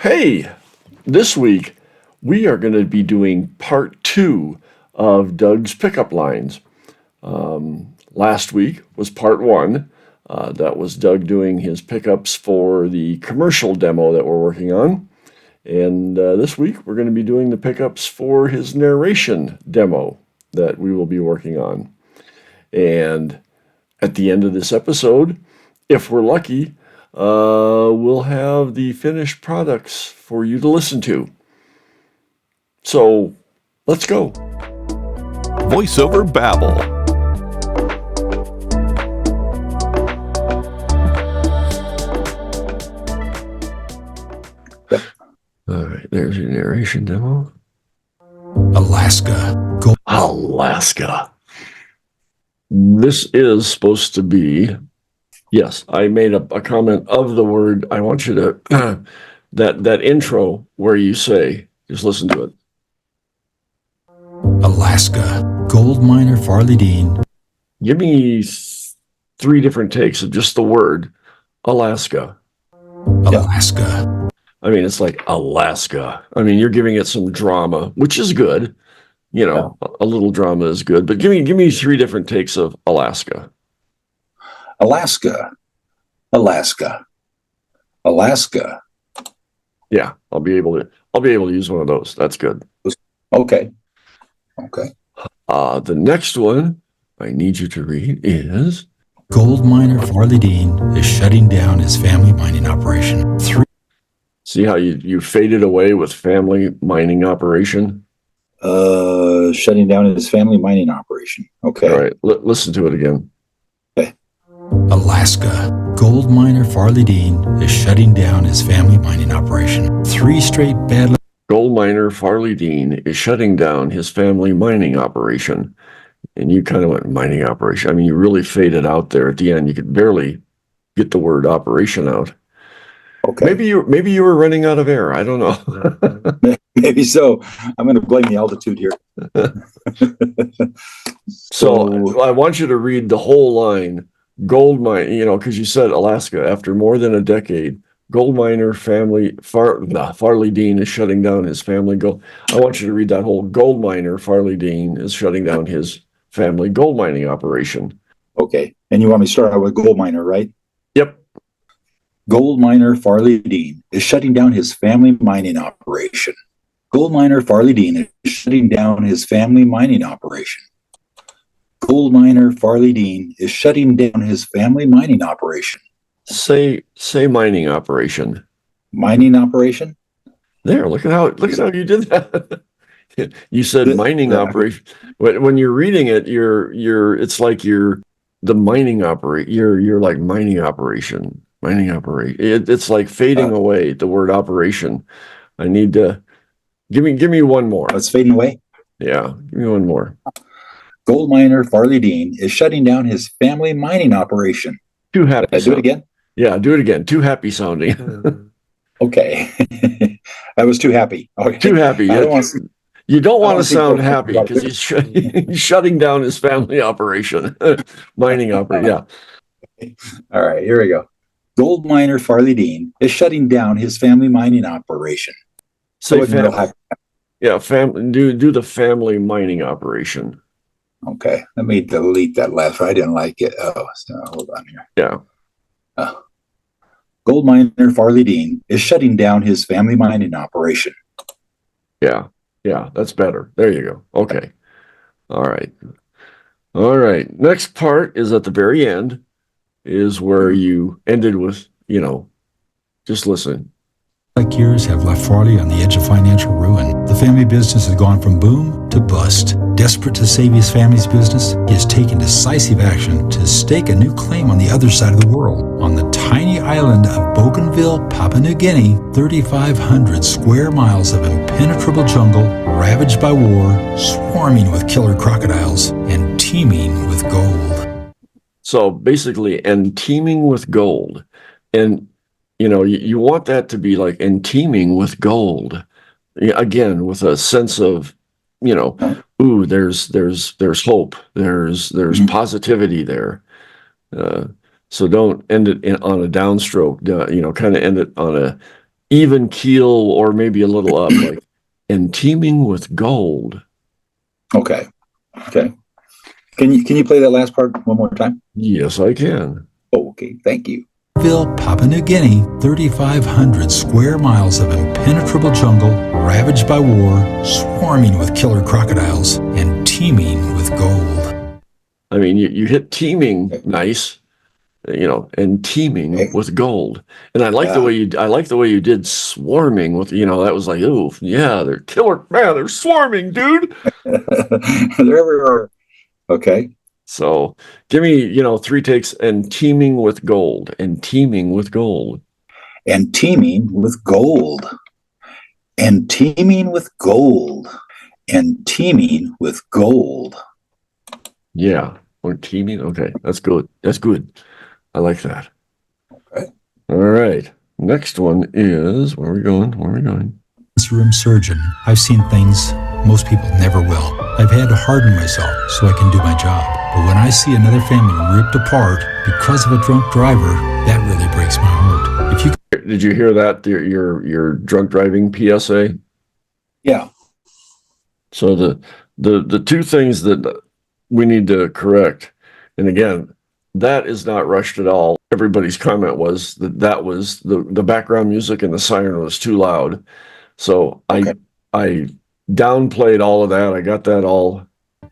Hey, this week we are going to be doing part two of Doug's pickup lines. Last week was part one. That was Doug doing his pickups for the commercial demo that we're working on. And this week we're going to be doing the pickups for his narration demo that we will be working on. And at the end of this episode, if we're lucky, we'll have the finished products for you to listen to. So let's go. Voiceover Babble. All right, there's your narration demo. Alaska. Alaska. This is supposed to be, yes, I made a comment of the word. I want you to, that intro where you say, just listen to it. Alaska. Gold miner Farley Dean. Give me three different takes of just the word Alaska. Alaska. I mean, it's like Alaska. I mean, you're giving it some drama, which is good. You know, a little drama is good. But give me three different takes of Alaska. Alaska. Yeah, I'll be able to use one of those. That's good. Okay. The next one I need you to read is Gold miner Farley Dean is shutting down his family mining operation. See how you faded away with family mining operation? Shutting down his family mining operation. Okay. All right, listen to it again. Okay. Alaska. Gold miner Farley Dean is shutting down his family mining operation. Three straight bad. Gold miner Farley Dean is shutting down his family mining operation. And you kind of went mining operation. I mean, you really faded out there at the end. You could barely get the word operation out. Okay. Maybe you were running out of air. I don't know. Maybe so. I'm going to blame the altitude here. So I want you to read the whole line. Gold mine, because you said Alaska. After more than a decade, gold miner Farley Dean is shutting down his family gold. I want you to read that whole gold miner Farley Dean is shutting down his family gold mining operation. Okay. And you want me to start out with gold miner, right? Yep. Gold miner Farley Dean is shutting down his family mining operation. Gold miner Farley Dean is shutting down his family mining operation. Gold miner Farley Dean is shutting down his family mining operation. Say mining operation. Mining operation? There, look at how you did that. You said mining operation. When you're reading it, it's like you're the mining operate. You're like mining operation. It's like fading away. The word operation. I need to give me one more. It's fading away. Yeah, give me one more. Gold miner Farley Dean is shutting down his family mining operation. Too happy. Did I do it again? Yeah, do it again. Too happy sounding. Okay. I was too happy. Okay. Too happy. You don't want to sound happy because he's shutting down his family operation. Mining operation. Yeah. All right, here we go. Gold miner Farley Dean is shutting down his family mining operation. Say family. Yeah, do the family mining operation. Okay, let me delete that last one. I didn't like it. Oh, so hold on here. Yeah. Gold miner Farley Dean is shutting down his family mining operation. Yeah, that's better. There you go. Okay. All right. Next part is at the very end, is where you ended with, just listen. Like years have left Farley on the edge of financial ruin. The family business has gone from boom to bust. Desperate to save his family's business, he has taken decisive action to stake a new claim on the other side of the world. On the tiny island of Bougainville, Papua New Guinea, 3,500 square miles of impenetrable jungle, ravaged by war, swarming with killer crocodiles, and teeming with gold. So basically, and teeming with gold. And you want that to be like and teeming with gold, again, with a sense of, ooh, there's hope, there's positivity there. So don't end it on a downstroke, kind of end it on even keel or maybe a little up, like, and teeming with gold. Okay. Okay. Can you play that last part one more time? Yes, I can. Oh, okay. Thank you. Papua New Guinea, 3,500 square miles of impenetrable jungle, ravaged by war, swarming with killer crocodiles, and teeming with gold. I mean, you hit teeming nice, and teeming Okay. with gold. And I like Yeah. the way you did swarming with, that was like, oh yeah, they're killer, man, they're swarming, dude. They're everywhere. Okay. So give me, 3 takes and teeming with gold and teeming with gold. And teeming with gold. And teeming with gold. And teeming with gold. Yeah, or teeming. Okay, that's good. That's good. I like that. Okay. All right. Next one is where are we going? Where are we going? Room surgeon, I've seen things most people never will. I've had to harden myself so I can do my job. But when I see another family ripped apart because of a drunk driver, that really breaks my heart. If you Did you hear that? Your drunk driving PSA? Yeah. So the two things that we need to correct, and again, that is not rushed at all. Everybody's comment was that was the background music and the siren was too loud. So Okay. I downplayed all of that. I got that all.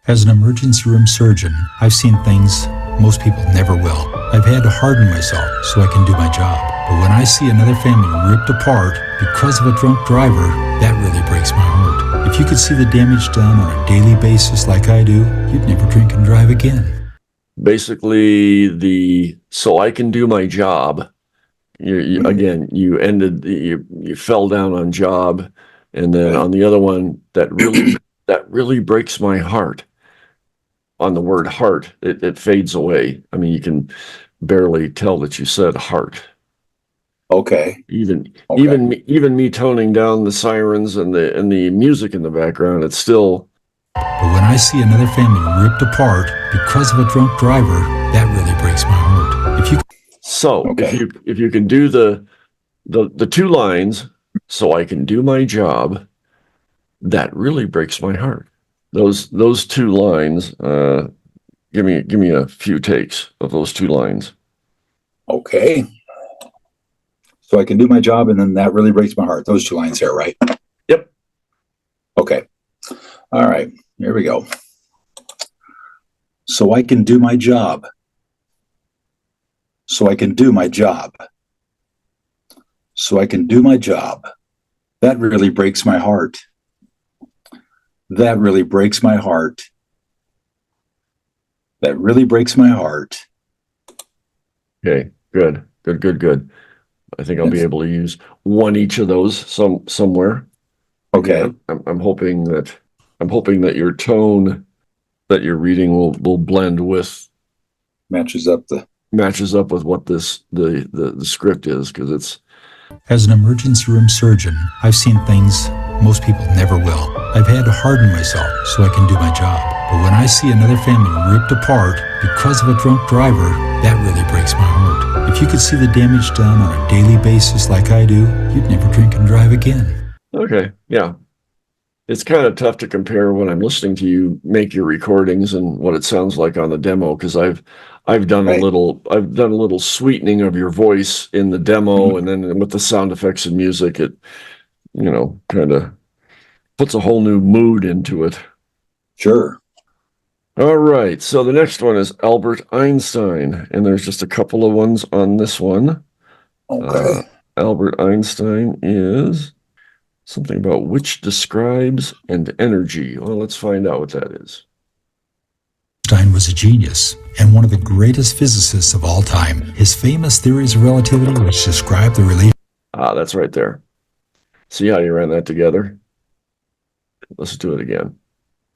As an emergency room surgeon, I've seen things most people never will. I've had to harden myself so I can do my job. But when I see another family ripped apart because of a drunk driver, that really breaks my heart. If you could see the damage done on a daily basis like I do, you'd never drink and drive again. Basically, so I can do my job. Again, you fell down on job, and then Okay. on the other one that really breaks my heart. On the word heart, it fades away. I mean, you can barely tell that you said heart. Okay. Even Okay. even me toning down the sirens and the music in the background, it's still. But when I see another family ripped apart because of a drunk driver, that really breaks my heart. If you So Okay. if you can do the 2 lines, so I can do my job, that really breaks my heart. Those 2 lines. Give me a few takes of those 2 lines. Okay. So I can do my job, and then that really breaks my heart. Those 2 lines there, right? Yep. Okay. All right. Here we go. So I can do my job. So I can do my job. So I can do my job. That really breaks my heart. That really breaks my heart. That really breaks my heart. Okay. Good. I think I'll be able to use one each of those somewhere. Okay. Again, I'm hoping that your tone that you're reading will blend with Matches up with what the script is, because it's. As an emergency room surgeon, I've seen things most people never will. I've had to harden myself so I can do my job. But when I see another family ripped apart because of a drunk driver, that really breaks my heart. If you could see the damage done on a daily basis like I do, you'd never drink and drive again. Okay, yeah. It's kind of tough to compare when I'm listening to you make your recordings and what it sounds like on the demo, because I've done a Right. little sweetening of your voice in the demo, and then with the sound effects and music, it kind of puts a whole new mood into it. Sure. All right, so the next one is Albert Einstein, and there's just a couple of ones on this one. Okay. Albert Einstein is something about which describes and energy. Well, let's find out what that is. Einstein was a genius and one of the greatest physicists of all time. His famous theories of relativity, which describe the relation. That's right there. See how you ran that together? Let's do it again.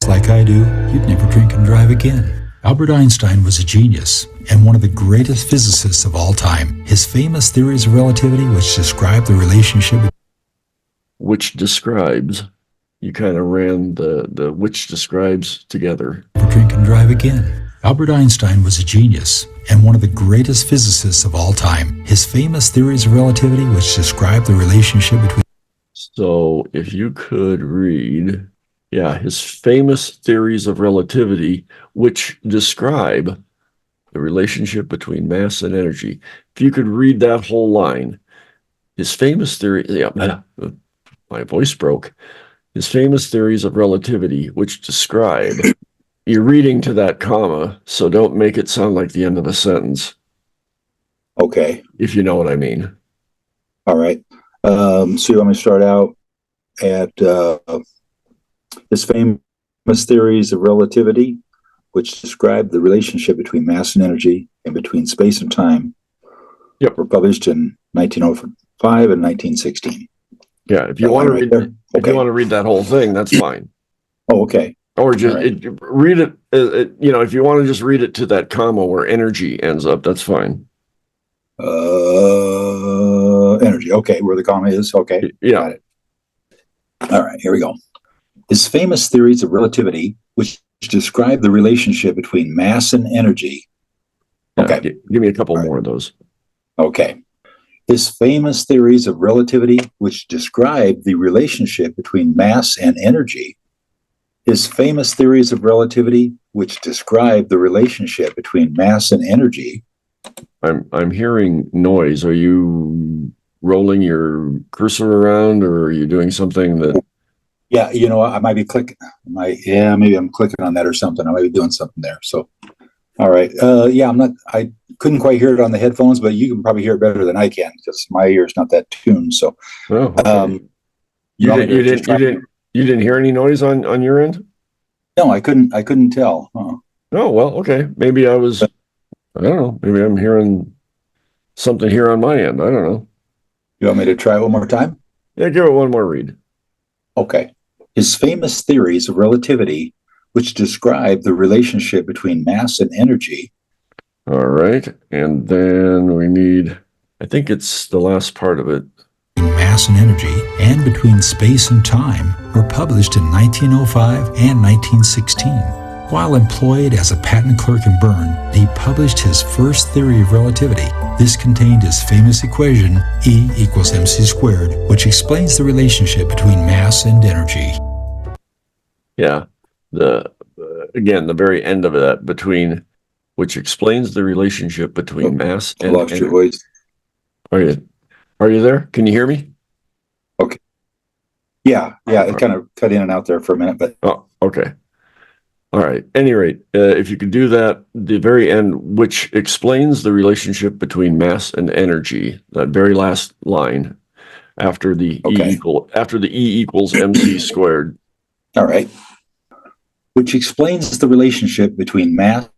Like I do, you'd never drink and drive again. Albert Einstein was a genius and one of the greatest physicists of all time. His famous theories of relativity, which describe the relationship. Which describes. You kind of ran the which describes together. Never drink and drive again. Albert Einstein was a genius and one of the greatest physicists of all time. His famous theories of relativity, which describe the relationship between... So if you could read, his famous theories of relativity, which describe the relationship between mass and energy. If you could read that whole line, his famous theory, my voice broke. His famous theories of relativity, which describe, you're reading to that comma, so don't make it sound like the end of a sentence. Okay. If you know what I mean. All right. So you want me to start out at his famous theories of relativity, which describe the relationship between mass and energy and between space and time. Yep. Were published in 1905 and 1916. Yeah, if you want to read, if you want to read that whole thing, that's fine. Oh, okay. Or just read it. If you want to just read it to that comma where energy ends up, that's fine. Energy. Okay, where the comma is. Okay. Yeah. Got it. All right, here we go. His famous theories of relativity, which describe the relationship between mass and energy. Okay. Give me a couple more of those. Okay. His famous theories of relativity, which describe the relationship between mass and energy. His famous theories of relativity, which describe the relationship between mass and energy. I'm hearing noise. Are you rolling your cursor around, or are you doing something that? Yeah, I might be clicking. Maybe I'm clicking on that or something. I might be doing something there. So, all right. I couldn't quite hear it on the headphones, but you can probably hear it better than I can because my ear's not that tuned. So, okay. You didn't hear any noise on your end? No, I couldn't tell. Oh, well, okay. Maybe I don't know. Maybe I'm hearing something here on my end. I don't know. You want me to try one more time? Yeah, give it one more read. Okay. His famous theories of relativity, which describe the relationship between mass and energy. All right. And then we need, I think it's the last part of it. Mass and energy and between space and time were published in 1905 and 1916. While employed as a patent clerk in Bern, he published his first theory of relativity. This contained his famous equation, E equals mc squared, which explains the relationship between mass and energy. Yeah, the very end of that, which explains the relationship between mass and energy. Lost your voice. Are you there? Can you hear me? Okay. Yeah, it kind of cut in and out there for a minute, but. Oh, okay. All right. At any rate, if you could do that, the very end, which explains the relationship between mass and energy, that very last line after the E equals mc squared. All right. Which explains the relationship between mass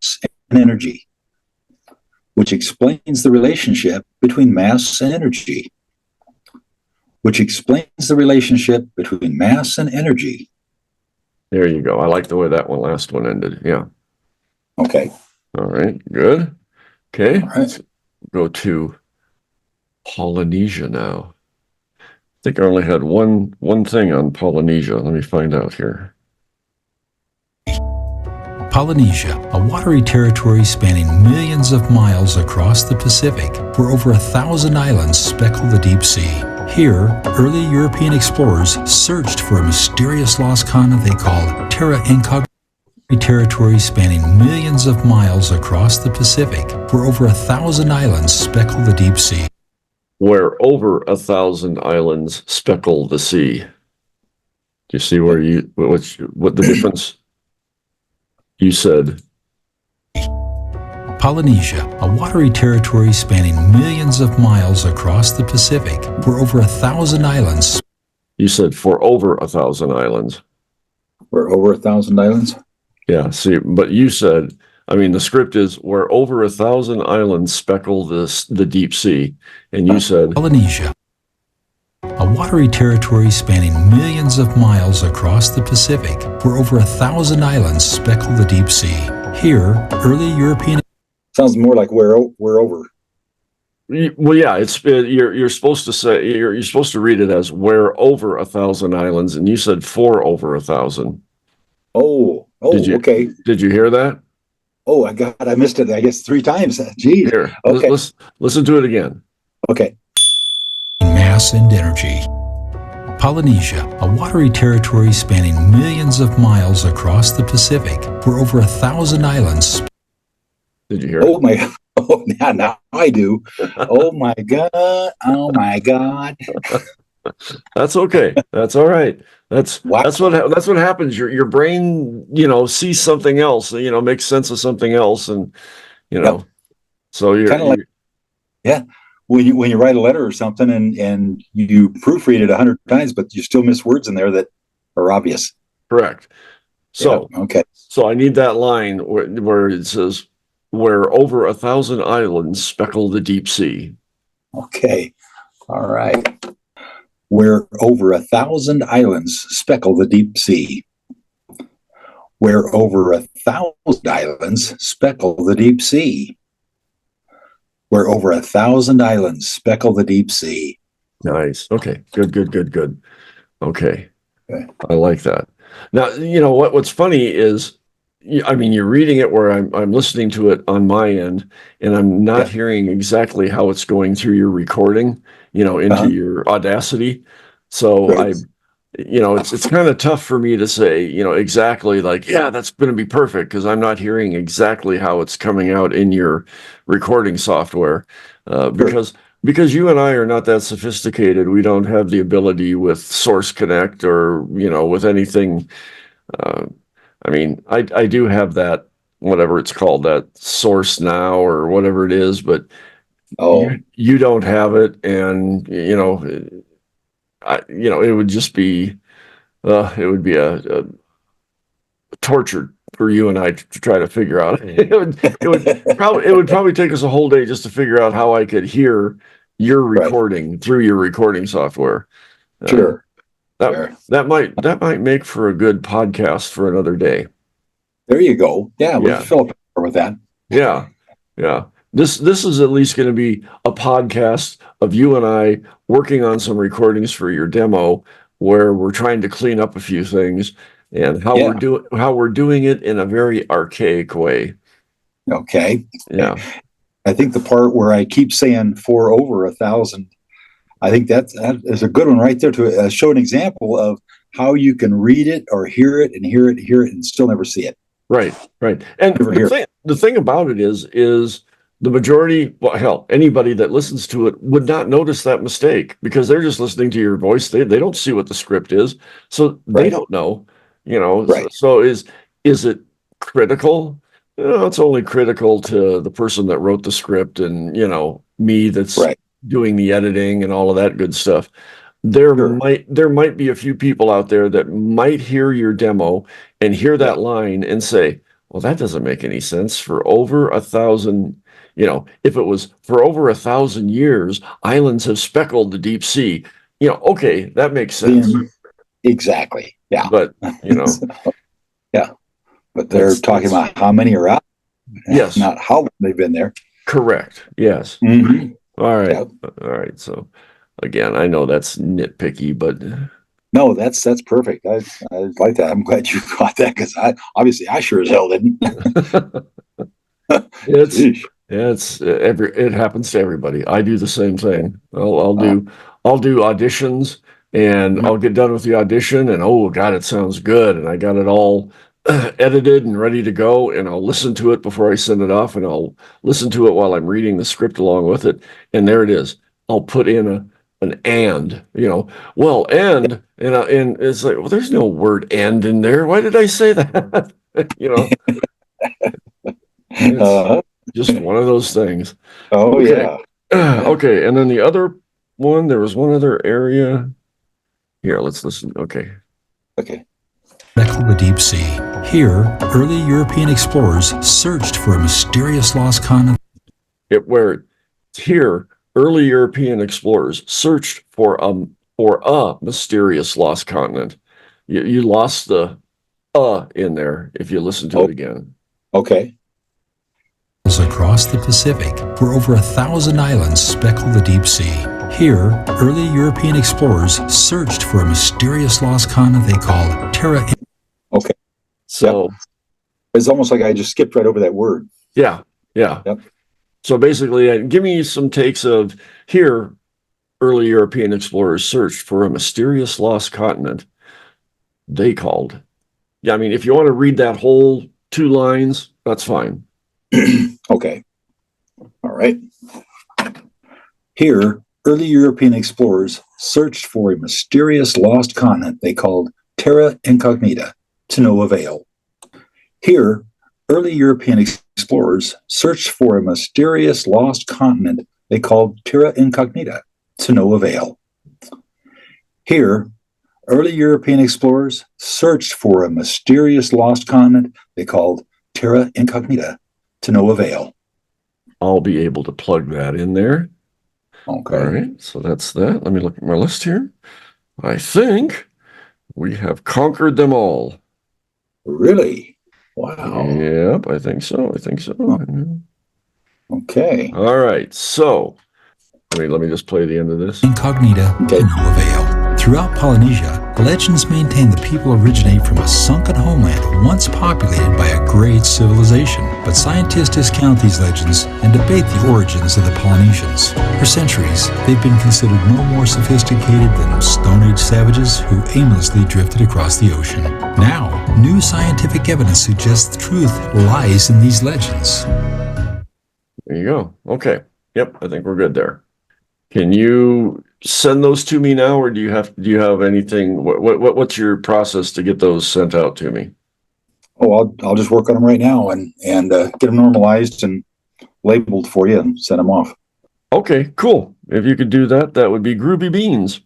and energy. Which explains the relationship between mass and energy. Which explains the relationship between mass and energy. There you go. I like the way that last one ended. Yeah. Okay. All right. Good. Okay. All right. Let's go to Polynesia now. I think I only had one thing on Polynesia. Let me find out here. Polynesia, a watery territory spanning millions of miles across the Pacific, where over 1,000 islands speckle the deep sea. Here, early European explorers searched for a mysterious lost continent they called Terra Incognita, a territory spanning millions of miles across the Pacific, where over 1,000 islands speckle the deep sea. Where over 1,000 islands speckle the sea. Do you see what the difference? You said Polynesia, a watery territory spanning millions of miles across the Pacific, where over 1,000 islands. You said for over 1,000 islands. Where over 1,000 islands? Yeah, see, but you said, the script is where over 1,000 islands speckle the deep sea. And you said Polynesia, a watery territory spanning millions of miles across the Pacific, where over 1,000 islands speckle the deep sea. Here, early European. Sounds more like where over. Well, yeah, you're supposed to say you're supposed to read it as where over 1,000 islands, and you said for over 1,000. Oh, okay. Did you hear that? Oh, I missed it. I guess 3 times. Geez. Here, Okay. listen to it again. Okay. Mass and energy. Polynesia, a watery territory spanning millions of miles across the Pacific, where over 1,000 islands. Did you hear Oh it? my. Oh, now I do. Oh my God. Oh my God. That's okay. That's all right. Wow. That's what happens. Your brain, sees something else, makes sense of something else, and you Yep. know, so Kind of like, you're yeah. When you write a letter or something and you proofread it 100 times, but you still miss words in there that are obvious. correct. Yeah. So, Okay. so I need that line where it says, "Where over 1,000 islands speckle the deep sea." Okay. All right. Where over 1,000 islands speckle the deep sea. Where over 1,000 islands speckle the deep sea. Where over 1,000 islands speckle the deep sea. Nice. Okay. Good. Good. Good. Good. Okay. Okay. I like that. Now, what's funny is, I mean, you're reading it where I'm listening to it on my end, and I'm not Yeah. hearing exactly how it's going through your recording, into Uh-huh. your Audacity. So Great. it's kind of tough for me to say, exactly like, yeah, that's going to be perfect because I'm not hearing exactly how it's coming out in your recording software, Sure. because you and I are not that sophisticated. We don't have the ability with Source Connect or, with anything. Uh, I mean, I do have that, whatever it's called, that Source Now or whatever it is, but Oh, you don't have it, and it would just be it would be a torture for you and I to try to figure out. It would probably take us a whole day just to figure out how I could hear your right. recording through your recording software. Uh, Sure. that Sure. that might make for a good podcast for another day. There you go. Yeah, we can Yeah, fill up with that. yeah, yeah. This is at least going to be a podcast of you and I working on some recordings for your demo, where we're trying to clean up a few things and Yeah. how we're doing it in a very archaic way. Okay. Yeah, I think the part where I keep saying for over 1,000, I think that is a good one right there to show an example of how you can read it or hear it and hear it, hear it, and still never see it. right, right. And Never hear it. the thing about it is the majority, well, hell, anybody that listens to it would not notice that mistake because they're just listening to your voice. They don't see what the script is, so they Right. don't know. So, Right. so is it critical? It's only critical to the person that wrote the script and me that's Right. doing the editing and all of that good stuff. there Sure. might there might be a few people out there that might hear your demo and hear Yeah. that line and say, well, that doesn't make any sense. For over 1,000, if it was for over 1,000 years, islands have speckled the deep sea. Okay, that makes sense. Then exactly. Yeah. But Yeah. But they're that's talking that's about how many are out, yes, not how long they've been there. correct. Yes. Mm-hmm. All right. Yeah. All right. So again, I know that's nitpicky, but No, that's perfect. I like that. I'm glad you caught that because I sure as hell didn't. it's Jeez. it happens to everybody. I do the same thing. Uh, I'll do auditions, and mhm. I'll get done with the audition, and oh God, it sounds good, and I got it all edited and ready to go, and I'll listen to it before I send it off, and I'll listen to it while I'm reading the script along with it, and there it is. I'll put in an and, well, and it's like, well, there's no word and in there. Why did I say that? you know, it's Uh, just one of those things. oh Okay. yeah. Yeah. Okay. And then the other one, there was one other area. Here, let's listen. Okay. Okay. Speckle the deep sea. Here, early European explorers searched for a mysterious lost continent. Where here, early European explorers searched for a mysterious lost continent. You lost the in there if you listen to Oh, it again. okay. Across the Pacific, where over 1,000 islands speckle the deep sea. Here, early European explorers searched for a mysterious lost continent they called Terra. Okay. So It's almost like I just skipped right over that word. Yeah, yeah. Yep. So basically, give me some takes of here. Early European explorers searched for a mysterious lost continent they called. Yeah, I mean, if you want to read that whole 2 lines, that's fine. Okay. All right. Here, early European explorers searched for a mysterious lost continent they called Terra Incognita, to no avail. Here, early European explorers searched for a mysterious lost continent they called Terra Incognita, to no avail. Here, early European explorers searched for a mysterious lost continent they called Terra Incognita, to no avail. I'll be able to plug that in there. Okay. All right, so that's that. Let me look at my list here. I think we have conquered them all. Really? Wow. Yep, I think so. Okay. All right, so let me just play the end of this. Incognita to no avail. Throughout Polynesia, legends maintain the people originate from a sunken homeland once populated by a great civilization. But scientists discount these legends and debate the origins of the Polynesians. For centuries, they've been considered no more sophisticated than Stone Age savages who aimlessly drifted across the ocean. Now, new scientific evidence suggests the truth lies in these legends. There you go. Okay. Yep, I think we're good there. Can you send those to me now, or do you have anything? What's your process to get those sent out to me? Oh, I'll just work on them right now and get them normalized and labeled for you and send them off. Okay, cool. If you could do that, that would be groovy beans.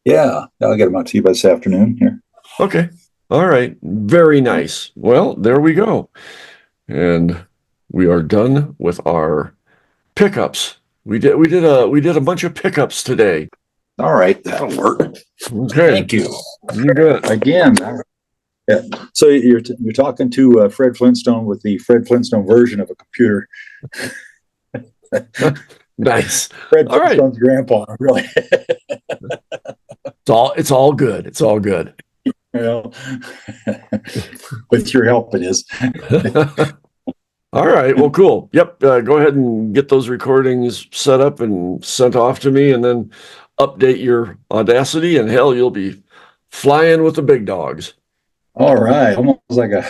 Yeah, I'll get them out to you by this afternoon here. Okay. All right. Very nice. Well, there we go. And we are done with our pickups. We did a bunch of pickups today. All right, that'll work. Okay. Thank you. You good. Again. Yeah. So you're talking to Fred Flintstone with the Fred Flintstone version of a computer. Nice. Fred All right. Flintstone's grandpa, really. It's all good. It's all good. Well, with your help, it is. All right. Well, cool. Yep. Go ahead and get those recordings set up and sent off to me, and then update your Audacity, and hell, you'll be flying with the big dogs. All right. Almost like a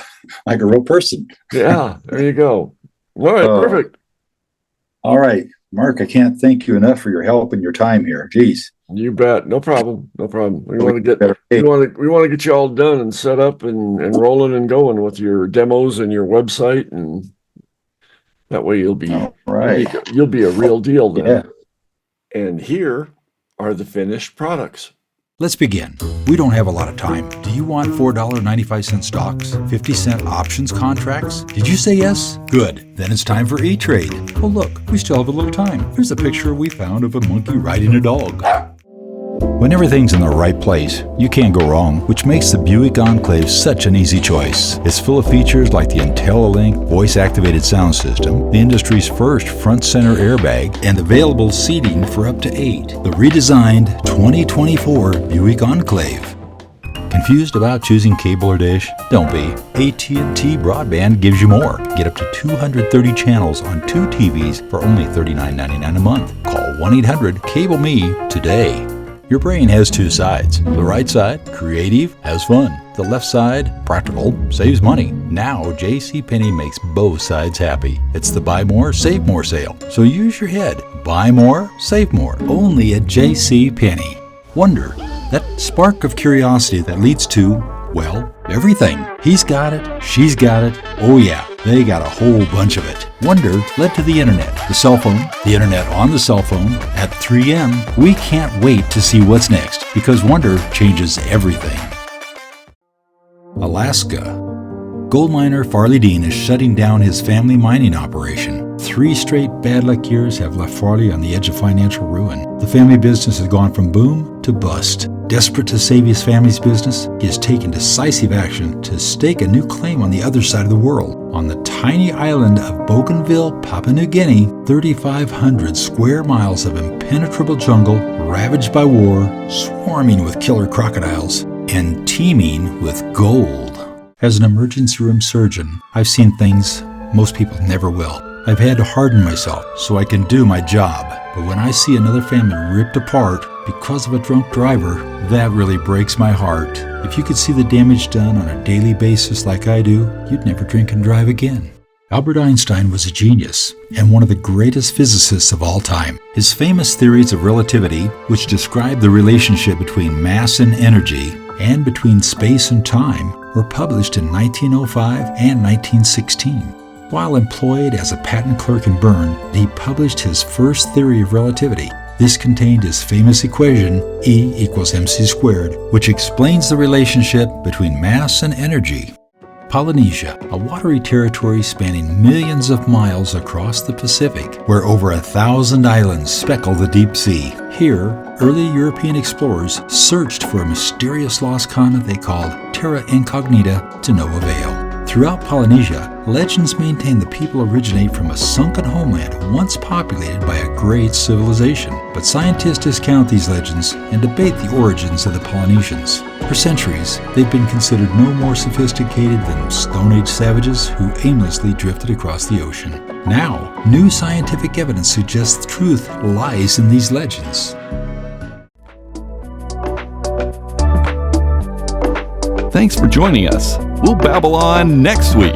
real person. Yeah. There you go. All right. Perfect. All right, Mark, I can't thank you enough for your help and your time here. Jeez. You bet. No problem. No problem. We want to get you all done and set up and rolling and going with your demos and your website, and that way you'll be you'll be a real deal then. Yeah. And here are the finished products. Let's begin. We don't have a lot of time. Do you want $4.95 stocks? 50-cent options contracts? Did you say yes? Good. Then it's time for E-Trade. Oh look, we still have a little time. Here's a picture we found of a monkey riding a dog. When everything's in the right place, you can't go wrong, which makes the Buick Enclave such an easy choice. It's full of features like the IntelliLink voice-activated sound system, the industry's first front center airbag, and available seating for up to 8. The redesigned 2024 Buick Enclave. Confused about choosing cable or dish? Don't be. AT&T Broadband gives you more. Get up to 230 channels on 2 TVs for only $39.99 a month. Call 1-800-CABLE-ME today. Your brain has 2 sides. The right side, creative, has fun. The left side, practical, saves money. Now, JCPenney makes both sides happy. It's the Buy More, Save More sale. So use your head. Buy more, save more. Only at JCPenney. Wonder, that spark of curiosity that leads to, well, everything. He's got it, she's got it. Oh yeah, they got a whole bunch of it. Wonder led to the internet, the cell phone, the internet on the cell phone. At 3M, we can't wait to see what's next because Wonder changes everything. Alaska. Gold miner Farley Dean is shutting down his family mining operation. 3 straight bad luck years have left Farley on the edge of financial ruin. The family business has gone from boom to bust. Desperate to save his family's business, he has taken decisive action to stake a new claim on the other side of the world. On the tiny island of Bougainville, Papua New Guinea, 3,500 square miles of impenetrable jungle, ravaged by war, swarming with killer crocodiles, and teeming with gold. As an emergency room surgeon, I've seen things most people never will. I've had to harden myself so I can do my job. But when I see another family ripped apart because of a drunk driver, that really breaks my heart. If you could see the damage done on a daily basis like I do, you'd never drink and drive again. Albert Einstein was a genius and one of the greatest physicists of all time. His famous theories of relativity, which describe the relationship between mass and energy and between space and time, were published in 1905 and 1916. While employed as a patent clerk in Bern, he published his first theory of relativity. This contained his famous equation, E equals mc squared, which explains the relationship between mass and energy. Polynesia, a watery territory spanning millions of miles across the Pacific, where over 1,000 islands speckle the deep sea. Here, early European explorers searched for a mysterious lost continent they called Terra Incognita to no avail. Throughout Polynesia, legends maintain the people originate from a sunken homeland once populated by a great civilization. But scientists discount these legends and debate the origins of the Polynesians. For centuries, they've been considered no more sophisticated than Stone Age savages who aimlessly drifted across the ocean. Now, new scientific evidence suggests the truth lies in these legends. Thanks for joining us. We'll babble on next week.